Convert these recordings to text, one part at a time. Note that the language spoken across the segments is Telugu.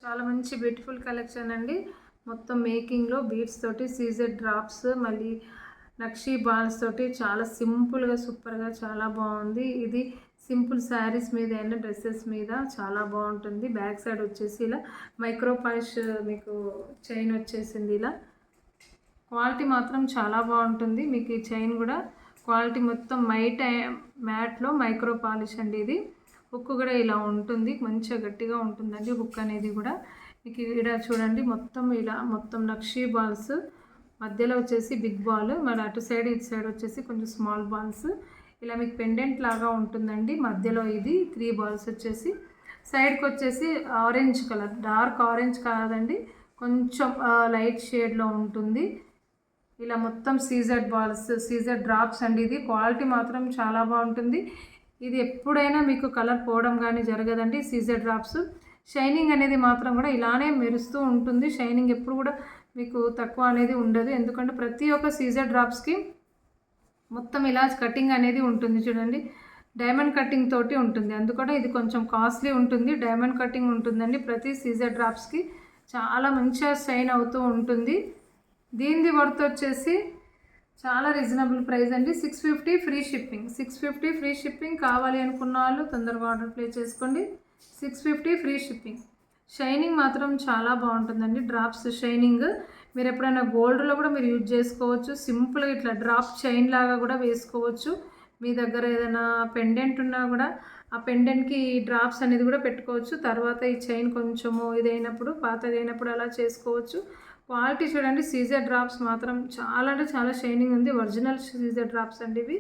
చాలా మంచి బ్యూటిఫుల్ కలెక్షన్ అండి. మొత్తం మేకింగ్లో బీడ్స్ తోటి సీజెడ్ డ్రాప్స్, మళ్ళీ నక్షీ బాల్స్ తోటి చాలా సింపుల్గా సూపర్గా చాలా బాగుంది. ఇది సింపుల్ శారీస్ మీద అయినా డ్రెస్సెస్ మీద చాలా బాగుంటుంది. బ్యాక్ సైడ్ వచ్చేసి ఇలా మైక్రో పాలిష్ మీకు చైన్ వచ్చేసింది. ఇలా క్వాలిటీ మాత్రం చాలా బాగుంటుంది. మీకు ఈ చైన్ కూడా క్వాలిటీ మొత్తం మ్యాట్లో మైక్రో పాలిష్ అండి. ఇది హుక్ కూడా ఇలా ఉంటుంది, మంచిగా గట్టిగా ఉంటుందండి హుక్ అనేది కూడా. మీకు ఇక్కడ చూడండి మొత్తం నక్షీ బాల్స్, మధ్యలో వచ్చేసి బిగ్ బాల్, మరి అటు సైడ్ ఇటు సైడ్ వచ్చేసి కొంచెం స్మాల్ బాల్స్. ఇలా మీకు పెండెంట్ లాగా ఉంటుందండి. మధ్యలో ఇది 3 బాల్స్ వచ్చేసి, సైడ్కి వచ్చేసి ఆరెంజ్ కలర్, డార్క్ ఆరెంజ్ కాదండి, కొంచెం లైట్ షేడ్లో ఉంటుంది. ఇలా మొత్తం సీజెడ్ బాల్స్, సీజెడ్ డ్రాప్స్ అండి. ఇది క్వాలిటీ మాత్రం చాలా బాగుంటుంది. ఇది ఎప్పుడైనా మీకు కలర్ పోవడం కానీ జరగదండి. సీజెడ్ డ్రాప్స్ షైనింగ్ అనేది మాత్రం కూడా ఇలానే మెరుస్తూ ఉంటుంది. షైనింగ్ ఎప్పుడు కూడా మీకు తక్కువ అనేది ఉండదు, ఎందుకంటే ప్రతి ఒక్క సీజెడ్ డ్రాప్స్కి మొత్తం ఇలా కటింగ్ అనేది ఉంటుంది. చూడండి, డైమండ్ కటింగ్ తోటి ఉంటుంది, అందుకని ఇది కొంచెం కాస్ట్లీ ఉంటుంది. డైమండ్ కటింగ్ ఉంటుందండి ప్రతి సీజెడ్ డ్రాప్స్కి. చాలా మంచిగా షైన్ అవుతూ ఉంటుంది. దీనిది వర్త్ వచ్చేసి చాలా రీజనబుల్ ప్రైస్ అండి. 650 ఫ్రీ షిప్పింగ్. 650 free shipping. కావాలి అనుకున్న వాళ్ళు తొందరగా ఆర్డర్ ప్లేస్ చేసుకోండి. 650 ఫ్రీ షిప్పింగ్. షైనింగ్ మాత్రం చాలా బాగుంటుందండి. డ్రాప్స్ షైనింగ్ మీరు ఎప్పుడైనా గోల్డ్లో కూడా మీరు యూజ్ చేసుకోవచ్చు. సింపుల్గా ఇట్లా డ్రాప్ చైన్ లాగా కూడా వేసుకోవచ్చు. మీ దగ్గర ఏదైనా పెండెంట్ ఉన్నా కూడా ఆ పెండెంట్కి డ్రాప్స్ అనేది కూడా పెట్టుకోవచ్చు. తర్వాత ఈ చైన్ కొంచెము ఇదైనప్పుడు, పాతగా అయినప్పుడు అలా చేసుకోవచ్చు. క్వాలిటీ చూడండి, సీజర్ డ్రాప్స్ మాత్రం చాలా అంటే చాలా షైనింగ్ ఉంది. ఒరిజినల్ సీజర్ డ్రాప్స్ అండి ఇవి.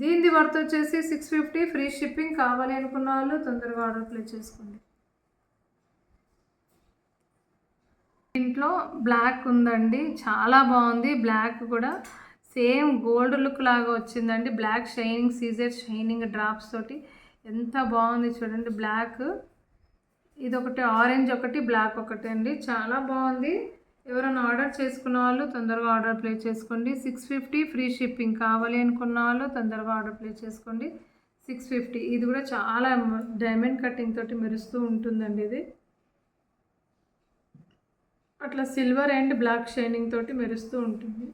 దీనిది వర్త్ వచ్చేసి 650 ఫ్రీ షిప్పింగ్. కావాలి అనుకున్న వాళ్ళు తొందరగా ఆర్డర్ ప్లేస్ చేసుకోండి. దీంట్లో బ్లాక్ ఉందండి, చాలా బాగుంది. బ్లాక్ కూడా సేమ్ గోల్డ్ లుక్ లాగా వచ్చిందండి. బ్లాక్ షైనింగ్, సీజర్ షైనింగ్ డ్రాప్స్ తోటి ఎంత బాగుంది చూడండి. బ్లాక్ ఇది ఒకటి, ఆరెంజ్ ఒకటి, బ్లాక్ ఒకటి అండి, చాలా బాగుంది. ఎవరైనా ఆర్డర్ చేసుకున్న వాళ్ళు తొందరగా ఆర్డర్ ప్లేస్ చేసుకోండి. 650 ఫ్రీ షిప్పింగ్. కావాలి అనుకున్న వాళ్ళు తొందరగా ఆర్డర్ ప్లేస్ చేసుకోండి. 650. ఇది కూడా చాలా డైమండ్ కటింగ్ తోటి మెరుస్తూ ఉంటుందండి. ఇది అట్లా సిల్వర్ అండ్ బ్లాక్ షైనింగ్ తోటి మెరుస్తూ ఉంటుంది.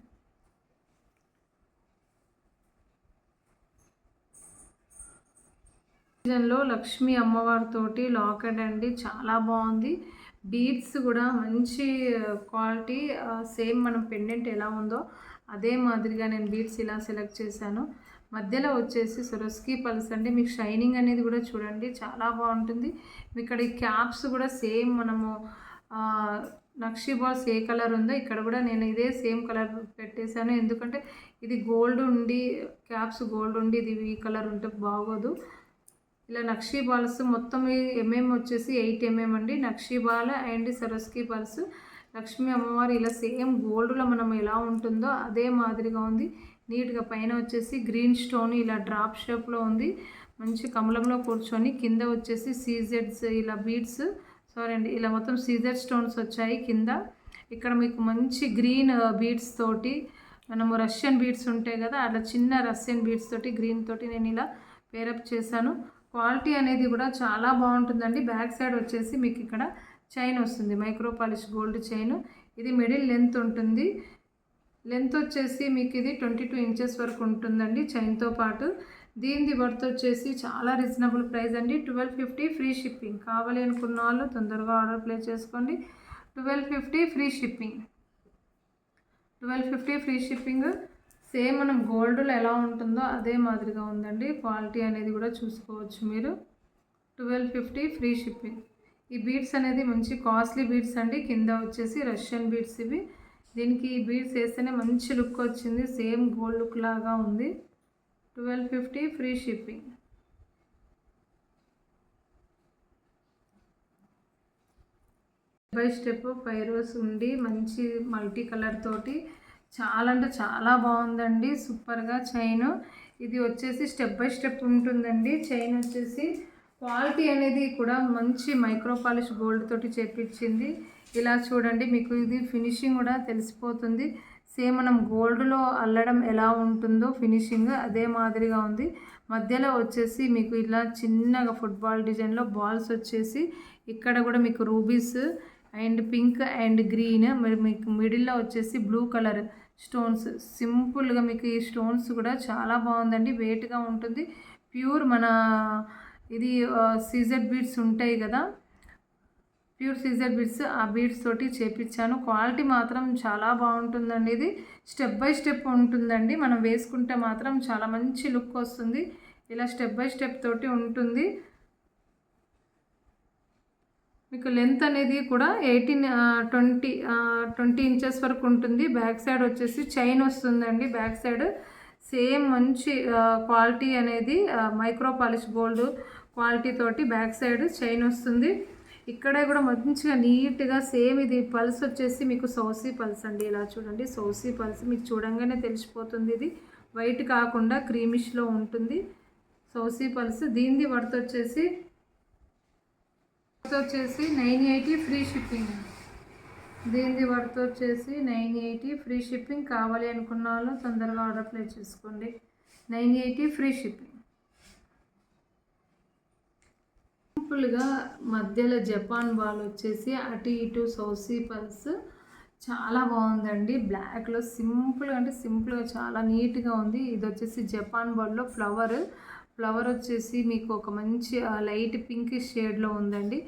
లో లక్ష్మీ అమ్మవారితోటి లాకెట్ అండి, చాలా బాగుంది. బీడ్స్ కూడా మంచి క్వాలిటీ, సేమ్ మనం పెండెంట్ ఎలా ఉందో అదే మాదిరిగా నేను బీడ్స్ ఇలా సెలెక్ట్ చేశాను. మధ్యలో వచ్చేసి సొరస్కీ పల్స్ అండి. మీకు షైనింగ్ అనేది కూడా చూడండి చాలా బాగుంటుంది. ఇక్కడ ఈ క్యాప్స్ కూడా సేమ్ మనము నక్షీ బాల్స్ ఏ కలర్ ఉందో ఇక్కడ కూడా నేను ఇదే సేమ్ కలర్ పెట్టేశాను. ఎందుకంటే ఇది గోల్డ్ ఉండి, క్యాప్స్ గోల్డ్ ఉండి ఇది ఈ కలర్ ఉంటే బాగోదు. ఇలా నక్షీ బాల్స్ మొత్తం ఎంఎం వచ్చేసి 8 mm అండి. నక్షీ బాల్ అండ్ సరస్కీ బాల్స్. లక్ష్మీ అమ్మవారు ఇలా సేమ్ గోల్డ్లో మనం ఎలా ఉంటుందో అదే మాదిరిగా ఉంది. నీట్గా పైన వచ్చేసి గ్రీన్ స్టోన్ ఇలా డ్రాప్ షేప్లో ఉంది. మంచి కమలంలో కూర్చొని కింద వచ్చేసి సీజెడ్స్ ఇలా బీడ్స్, సారీ అండి, ఇలా మొత్తం సీజెడ్ స్టోన్స్ వచ్చాయి కింద. ఇక్కడ మీకు మంచి గ్రీన్ బీడ్స్ తోటి, మనము రష్యన్ బీడ్స్ ఉంటాయి కదా, అలా చిన్న రష్యన్ బీడ్స్ తోటి గ్రీన్ తోటి నేను ఇలా పేరప్ చేశాను. క్వాలిటీ అనేది కూడా చాలా బాగుంటుందండి. బ్యాక్ సైడ్ వచ్చేసి మీకు ఇక్కడ చైన్ వస్తుంది, మైక్రో పాలిష్ గోల్డ్ చైన్. ఇది మిడిల్ లెంత్ ఉంటుంది. లెంత్ వచ్చేసి మీకు ఇది 22 ఇంచెస్ వరకు ఉంటుందండి చైన్తో పాటు. దీనిది వర్త్ వచ్చేసి చాలా రీజనబుల్ ప్రైస్ అండి. 1250 ఫ్రీ షిప్పింగ్. కావాలి అనుకున్న వాళ్ళు తొందరగా ఆర్డర్ ప్లేస్ చేసుకోండి. 1250 free shipping. 1250 free shipping. Same మనం గోల్డ్లో ఎలా ఉంటుందో అదే మాదిరిగా ఉందండి. క్వాలిటీ అనేది కూడా చూసుకోవచ్చు మీరు. 1250 ఫ్రీ షిప్పింగ్. ఈ బీడ్స్ అనేది మంచి కాస్ట్లీ బీడ్స్ అండి. కింద వచ్చేసి రష్యన్ బీడ్స్ ఇవి. దీనికి ఈ బీడ్స్ వేస్తేనే మంచి లుక్ వచ్చింది, సేమ్ గోల్డ్ లుక్ లాగా ఉంది. 1250 ఫ్రీ షిప్పింగ్. బై స్టెప్ పైరోస్ ఉండి మంచి మల్టీ కలర్ తోటి చాలా అంటే చాలా బాగుందండి. సూపర్గా చైన్. ఇది వచ్చేసి స్టెప్ బై స్టెప్ ఉంటుందండి. చైన్ వచ్చేసి క్వాలిటీ అనేది కూడా మంచి మైక్రో పాలిష్ గోల్డ్ తోటి చేపించింది. ఇలా చూడండి, మీకు ఇది ఫినిషింగ్ కూడా తెలిసిపోతుంది. సేమ్ మనం గోల్డ్లో అల్లడం ఎలా ఉంటుందో ఫినిషింగ్ అదే మాదిరిగా ఉంది. మధ్యలో వచ్చేసి మీకు ఇలా చిన్నగా ఫుట్బాల్ డిజైన్లో బాల్స్ వచ్చేసి ఇక్కడ కూడా మీకు rubies and pink and green, మరి మీకు మిడిల్లో వచ్చేసి బ్లూ కలర్ స్టోన్స్. సింపుల్గా మీకు ఈ స్టోన్స్ కూడా చాలా బాగుందండి, వెయిట్గా ఉంటుంది. ప్యూర్ మన ఇది సీజర్ బీడ్స్ ఉంటాయి కదా, ప్యూర్ సీజర్ బీడ్స్, ఆ బీడ్స్ తోటి చేపించాను. క్వాలిటీ మాత్రం చాలా బాగుంటుందండి. ఇది స్టెప్ బై స్టెప్ ఉంటుందండి, మనం వేసుకుంటే మాత్రం చాలా మంచి లుక్ వస్తుంది. ఇలా స్టెప్ బై స్టెప్ తోటి ఉంటుంది. మీకు లెంత్ అనేది కూడా 20 ఇంచెస్ వరకు ఉంటుంది. బ్యాక్ సైడ్ వచ్చేసి చైన్ వస్తుందండి. బ్యాక్ సైడ్ సేమ్ మంచి క్వాలిటీ అనేది మైక్రో పాలిష్ గోల్డ్ క్వాలిటీ తోటి బ్యాక్ సైడ్ చైన్ వస్తుంది. ఇక్కడ కూడా మంచిగా నీట్గా సేమ్ ఇది పల్స్ వచ్చేసి మీకు సౌసీ పల్స్ అండి. ఇలా చూడండి, సౌసీ పల్స్ మీకు చూడంగానే తెలిసిపోతుంది. ఇది వైట్ కాకుండా క్రీమిష్లో ఉంటుంది సౌసీ పల్స్. దీనిది వర్త్ వచ్చేసి 980 ఫ్రీ షిప్పింగ్. దీనిది వర్త్ వచ్చేసి 980 ఫ్రీ షిప్పింగ్. కావాలి అనుకున్న వాళ్ళు తొందరగా ఆర్డర్ ప్లేస్ చేసుకోండి. 980 ఫ్రీ షిప్పింగ్. సింపుల్గా మధ్యలో జపాన్ బాల్ వచ్చేసి అటు ఇటు సౌసీ పల్స్ చాలా బాగుందండి. బ్లాక్లో సింపుల్గా అంటే సింపుల్గా చాలా నీట్గా ఉంది. ఇది వచ్చేసి జపాన్ బాల్లో ఫ్లవర్ వచ్చేసి మీకు ఒక మంచి లైట్ పింక్ షేడ్లో ఉందండి.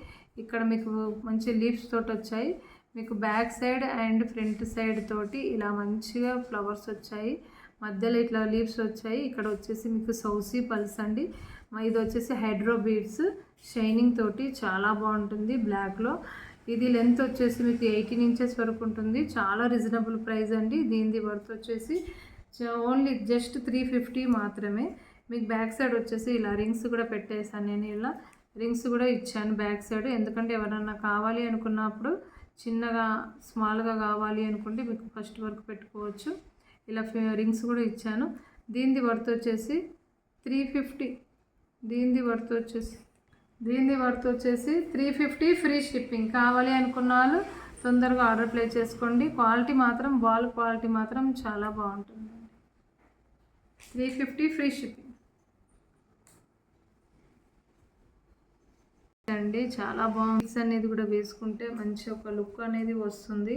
ఇక్కడ మీకు మంచి లీవ్స్ తోటి వచ్చాయి. మీకు back side and front side తోటి ఇలా మంచిగా ఫ్లవర్స్ వచ్చాయి. మధ్యలో ఇట్లా లీవ్స్ వచ్చాయి. ఇక్కడ వచ్చేసి మీకు సౌసీ పల్స్ అండి. ఇది వచ్చేసి హైడ్రో బీడ్స్ షైనింగ్ తోటి చాలా బాగుంటుంది బ్లాక్లో. ఇది లెంత్ వచ్చేసి మీకు 18 ఇంచెస్ వరకు ఉంటుంది. చాలా రీజనబుల్ ప్రైస్ అండి. దీనిది వర్త్ వచ్చేసి ఓన్లీ జస్ట్ 350 మాత్రమే. మీకు బ్యాక్ సైడ్ వచ్చేసి ఇలా రింగ్స్ కూడా పెట్టేసాను. నేను ఇలా రింగ్స్ కూడా ఇచ్చాను బ్యాక్ సైడ్. ఎందుకంటే ఎవరన్నా కావాలి అనుకున్నప్పుడు చిన్నగా స్మాల్గా కావాలి అనుకుంటే మీకు ఫస్ట్ వరకు పెట్టుకోవచ్చు. ఇలా రింగ్స్ కూడా ఇచ్చాను. దీనిది వర్త్ వచ్చేసి 350. దీనిది వర్త్ వచ్చేసి 350 ఫ్రీ షిప్పింగ్. కావాలి అనుకున్న వాళ్ళు తొందరగా ఆర్డర్ ప్లేస్ చేసుకోండి. క్వాలిటీ మాత్రం బాల్ క్వాలిటీ మాత్రం చాలా బాగుంటుందండి. 350 ఫ్రీ షిప్పింగ్ అండి. చాలా బాగుంది అనేది కూడా వేసుకుంటే మంచి ఒక లుక్ అనేది వస్తుంది.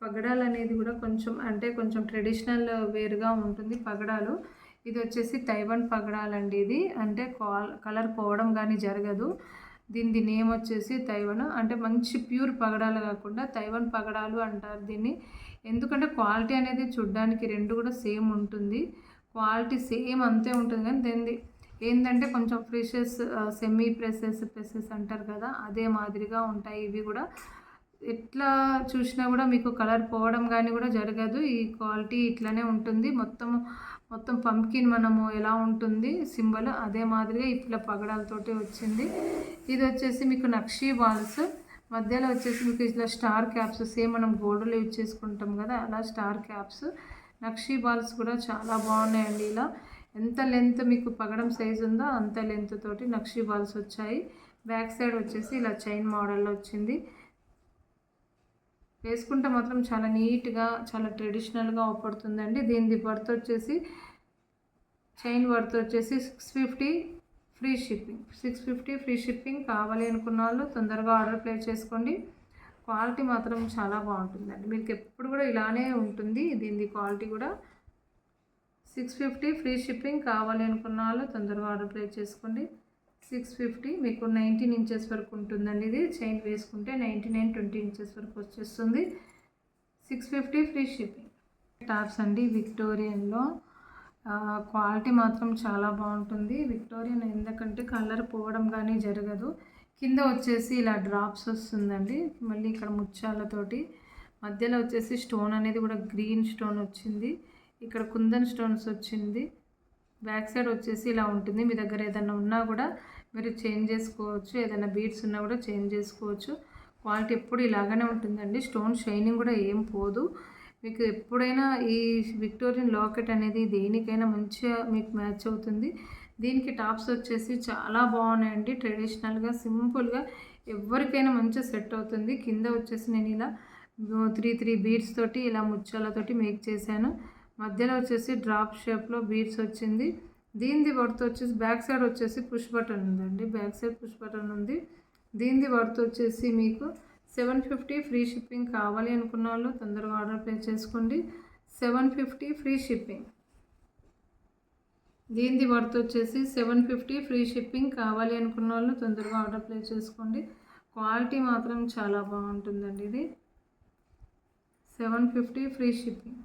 పగడాలు అనేది కూడా కొంచెం ట్రెడిషనల్ వేర్గా ఉంటుంది పగడాలు. ఇది వచ్చేసి తైవాన్ పగడాలండి. ఇది అంటే కలర్ పోవడం కానీ జరగదు. దీని నేమ్ వచ్చేసి తైవాన్, అంటే మంచి ప్యూర్ పగడాలు కాకుండా తైవాన్ పగడాలు అంటారు దీన్ని. ఎందుకంటే క్వాలిటీ అనేది చూడడానికి రెండు కూడా సేమ్ ఉంటుంది. క్వాలిటీ సేమ్ అంతే ఉంటుంది, కానీ దీనిది ఏంటంటే కొంచెం ఫ్రెషెస్ సెమీ ప్రెసెస్ అంటారు కదా, అదే మాదిరిగా ఉంటాయి ఇవి కూడా. ఎట్లా చూసినా కూడా మీకు కలర్ పోవడం కానీ కూడా జరగదు. ఈ క్వాలిటీ ఇట్లానే ఉంటుంది. మొత్తం పంప్కిన్ మనము ఎలా ఉంటుంది సింబల్, అదే మాదిరిగా ఇట్లా పగడాలతోటి వచ్చింది. ఇది వచ్చేసి మీకు నక్షీ బాల్స్. మధ్యలో వచ్చేసి మీకు ఇట్లా స్టార్ క్యాప్స్, సేమ్ మనం గోల్డ్లో యూజ్ చేసుకుంటాం కదా అలా స్టార్ క్యాప్స్. నక్షీ బాల్స్ కూడా చాలా బాగున్నాయండి. ఇలా ఎంత లెంత్ మీకు పగడం సైజు ఉందో అంత లెంత్ తోటి నక్షీ బాల్స్ వచ్చాయి. బ్యాక్ సైడ్ వచ్చేసి ఇలా చైన్ మోడల్లో వచ్చింది. వేసుకుంటే మాత్రం చాలా నీట్గా చాలా ట్రెడిషనల్గా అవపడుతుందండి. దీని వర్త్ వచ్చేసి చైన్ వర్త్ వచ్చేసి 650 ఫ్రీ షిప్పింగ్. 650 free shipping. కావాలి అనుకున్న వాళ్ళు తొందరగా ఆర్డర్ ప్లేస్ చేసుకోండి. క్వాలిటీ మాత్రం చాలా బాగుంటుందండి. మీకు ఎప్పుడు కూడా ఇలానే ఉంటుంది దీని క్వాలిటీ కూడా. 650 ఫ్రీ షిప్పింగ్. కావాలి అనుకున్న వాళ్ళు తొందరగా ఆర్డర్ ప్లేస్ చేసుకోండి. 650 మీకు 19 ఇంచెస్ వరకు ఉంటుందండి. ఇది చైన్ వేసుకుంటే 20 ఇంచెస్ వరకు వచ్చేస్తుంది. 650 ఫ్రీ షిప్పింగ్. టాప్స్ అండి విక్టోరియన్లో. క్వాలిటీ మాత్రం చాలా బాగుంటుంది విక్టోరియన్, ఎందుకంటే కలర్ పోవడం కానీ జరగదు. కింద వచ్చేసి ఇలా డ్రాప్స్ వస్తుందండి. మళ్ళీ ఇక్కడ ముత్యాలతోటి మధ్యలో వచ్చేసి స్టోన్ అనేది కూడా గ్రీన్ స్టోన్ వచ్చింది. ఇక్కడ కుందన్ స్టోన్స్ వచ్చింది. బ్యాక్ సైడ్ వచ్చేసి ఇలా ఉంటుంది. మీ దగ్గర ఏదైనా ఉన్నా కూడా మీరు చేంజ్ చేసుకోవచ్చు. ఏదైనా బీడ్స్ ఉన్నా కూడా చేంజ్ చేసుకోవచ్చు. క్వాలిటీ ఎప్పుడు ఇలాగనే ఉంటుందండి. స్టోన్ షైనింగ్ కూడా ఏం పోదు. మీకు ఎప్పుడైనా ఈ విక్టోరియన్ లాకెట్ అనేది దేనికైనా మంచిగా మీకు మ్యాచ్ అవుతుంది. దీనికి టాప్స్ వచ్చేసి చాలా బాగున్నాయండి. ట్రెడిషనల్గా సింపుల్గా ఎవరికైనా మంచిగా సెట్ అవుతుంది. కింద వచ్చేసి నేను ఇలా 3 బీడ్స్ తోటి ఇలా ముత్యాలతోటి మేక్ చేశాను. మధ్యలో వచ్చేసి డ్రాప్ షేప్లో బీడ్స్ వచ్చింది. దీనిది వర్త్ వచ్చేసి బ్యాక్ సైడ్ వచ్చేసి పుష్ బటన్ ఉందండి. బ్యాక్ సైడ్ పుష్ బటన్ ఉంది. దీనిది వర్త్ వచ్చేసి మీకు 750 ఫ్రీ షిప్పింగ్. కావాలి అనుకున్న వాళ్ళు తొందరగా ఆర్డర్ ప్లేస్ చేసుకోండి. 750 ఫ్రీ షిప్పింగ్. దీనిది వర్త్ వచ్చేసి 750 ఫ్రీ షిప్పింగ్. కావాలి అనుకున్న వాళ్ళు తొందరగా ఆర్డర్ ప్లేస్ చేసుకోండి. క్వాలిటీ మాత్రం చాలా బాగుంటుందండి. ఇది 750 ఫ్రీ షిప్పింగ్.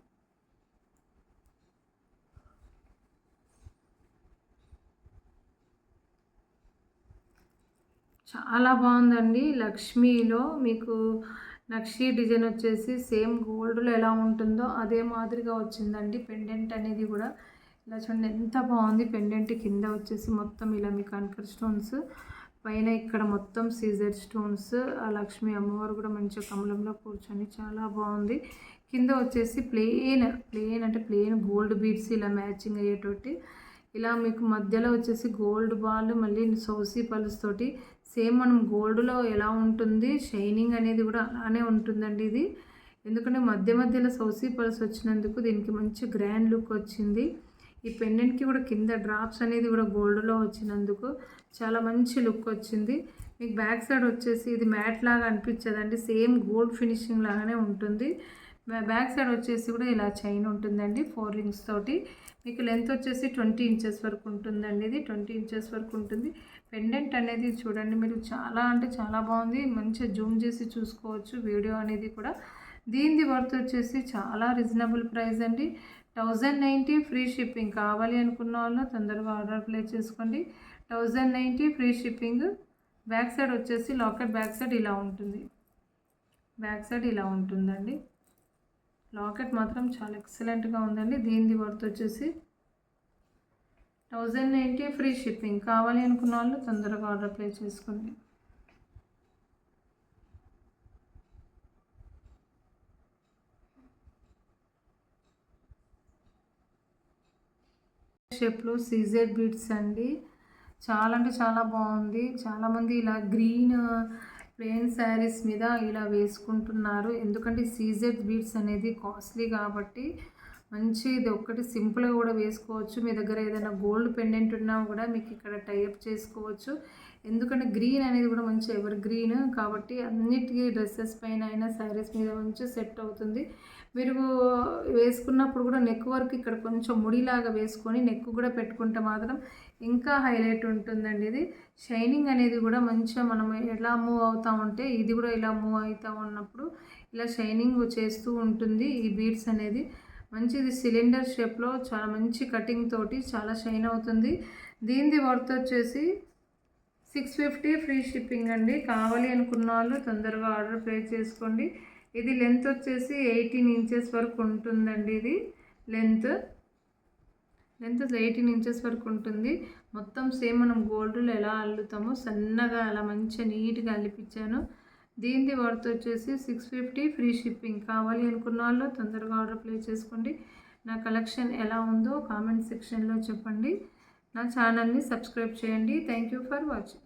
చాలా బాగుందండి. లక్ష్మీలో మీకు నక్షి డిజైన్ వచ్చేసి సేమ్ గోల్డ్లో ఎలా ఉంటుందో అదే మాదిరిగా వచ్చిందండి. పెండెంట్ అనేది కూడా ఇలా చూడండి ఎంత బాగుంది. పెండెంట్ కింద వచ్చేసి మొత్తం ఇలా మీకు అంకర్ స్టోన్స్, పైన ఇక్కడ మొత్తం సీజర్ స్టోన్స్. ఆ లక్ష్మీ అమ్మవారు కూడా మంచిగా కమలంలో కూర్చొని చాలా బాగుంది. కింద వచ్చేసి ప్లెయిన్ అంటే ప్లెయిన్ గోల్డ్ బీడ్స్ ఇలా మ్యాచింగ్ అయ్యేటోటి. ఇలా మీకు మధ్యలో వచ్చేసి గోల్డ్ బాల్, మళ్ళీ సౌసీ పల్స్ తోటి సేమ్ మనం గోల్డ్లో ఎలా ఉంటుంది షైనింగ్ అనేది కూడా అలానే ఉంటుందండి ఇది. ఎందుకంటే మధ్యలో సౌసీ పల్స్ వచ్చినందుకు దీనికి మంచి గ్రాండ్ లుక్ వచ్చింది. ఈ పెండెంట్కి కూడా కింద డ్రాప్స్ అనేది కూడా గోల్డ్లో వచ్చినందుకు చాలా మంచి లుక్ వచ్చింది. మీకు బ్యాక్ సైడ్ వచ్చేసి ఇది మ్యాట్ లాగా అనిపించదండి, సేమ్ గోల్డ్ ఫినిషింగ్ లాగానే ఉంటుంది. బ్యాక్ సైడ్ వచ్చేసి కూడా ఇలా చైన్ ఉంటుందండి 4 రింగ్స్ తోటి. మీకు లెంత్ వచ్చేసి 20 ఇంచెస్ వరకు ఉంటుందండి. ఇది 20 ఇంచెస్ వరకు ఉంటుంది. పెండెంట్ అనేది చూడండి మీరు, చాలా అంటే చాలా బాగుంది. మంచిగా జూమ్ చేసి చూసుకోవచ్చు వీడియో అనేది కూడా. దీనిది వర్త్ వచ్చేసి చాలా రీజనబుల్ ప్రైస్ అండి. 1090 ఫ్రీ షిప్పింగ్. కావాలి అనుకున్న వాళ్ళు తొందరగా ఆర్డర్ ప్లేస్ చేసుకోండి. 1090 ఫ్రీ షిప్పింగ్. బ్యాక్ సైడ్ వచ్చేసి లాకెట్ బ్యాక్ సైడ్ ఇలా ఉంటుంది. బ్యాక్ సైడ్ ఇలా ఉంటుందండి. లాకెట్ మాత్రం చాలా ఎక్సలెంట్గా ఉందండి. దీనిది వర్త్ వచ్చేసి 1090 ఫ్రీ షిప్పింగ్. కావాలి అనుకున్న వాళ్ళు తొందరగా ఆర్డర్ ప్లేస్ చేసుకోండి. షేప్లో సీజెడ్ బీడ్స్ అండి. చాలా అంటే చాలా బాగుంది. చాలామంది ఇలా గ్రీన్ ప్లెయిన్ శారీస్ మీద ఇలా వేసుకుంటున్నారు. ఎందుకంటే సీజెడ్ బీడ్స్ అనేది కాస్ట్లీ కాబట్టి మంచి ఇది ఒక్కటి సింపుల్గా కూడా వేసుకోవచ్చు. మీ దగ్గర ఏదైనా గోల్డ్ పెండెంట్ ఉన్నా కూడా మీకు ఇక్కడ టైఅప్ చేసుకోవచ్చు. ఎందుకంటే గ్రీన్ అనేది కూడా మంచి ఎవర్ గ్రీన్ కాబట్టి అన్నిటికీ డ్రెస్సెస్ పైన అయినా శారీస్ మీద మంచి సెట్ అవుతుంది. మీరు వేసుకున్నప్పుడు కూడా నెక్ వర్క్ ఇక్కడ కొంచెం ముడిలాగా వేసుకొని నెక్ కూడా పెట్టుకుంటే మాత్రం ఇంకా హైలైట్ ఉంటుందండి. ఇది షైనింగ్ అనేది కూడా మంచిగా మనం ఎలా మూవ్ అవుతూ ఉంటే ఇది కూడా ఇలా మూవ్ అవుతూ ఉన్నప్పుడు ఇలా షైనింగ్ చేస్తూ ఉంటుంది. ఈ బీడ్స్ అనేది మంచిది సిలిండర్ షేప్లో చాలా మంచి కటింగ్ తోటి చాలా షైన్ అవుతుంది. దీనిది వర్త్ వచ్చేసి 650 ఫ్రీ షిప్పింగ్ అండి. కావాలి అనుకున్న వాళ్ళు తొందరగా ఆర్డర్ ప్లేస్ చేసుకోండి. ఇది లెంత్ వచ్చేసి 18 ఇంచెస్ వరకు ఉంటుందండి. ఇది లెంత్ 18 ఇంచెస్ వరకు ఉంటుంది. మొత్తం సేమ్ మనం గోల్డ్లో ఎలా అల్లుతామో సన్నగా అలా మంచిగా నీట్గా అల్లిపించాను. దీనిది వర్త్ వచ్చేసి 650 ఫ్రీ షిప్పింగ్. కావాలి అనుకున్న వాళ్ళు తొందరగా ఆర్డర్ ప్లేస్ చేసుకోండి. నా కలెక్షన్ ఎలా ఉందో కామెంట్ సెక్షన్లో చెప్పండి. నా ఛానల్ని సబ్స్క్రైబ్ చేయండి. Thank you for watching.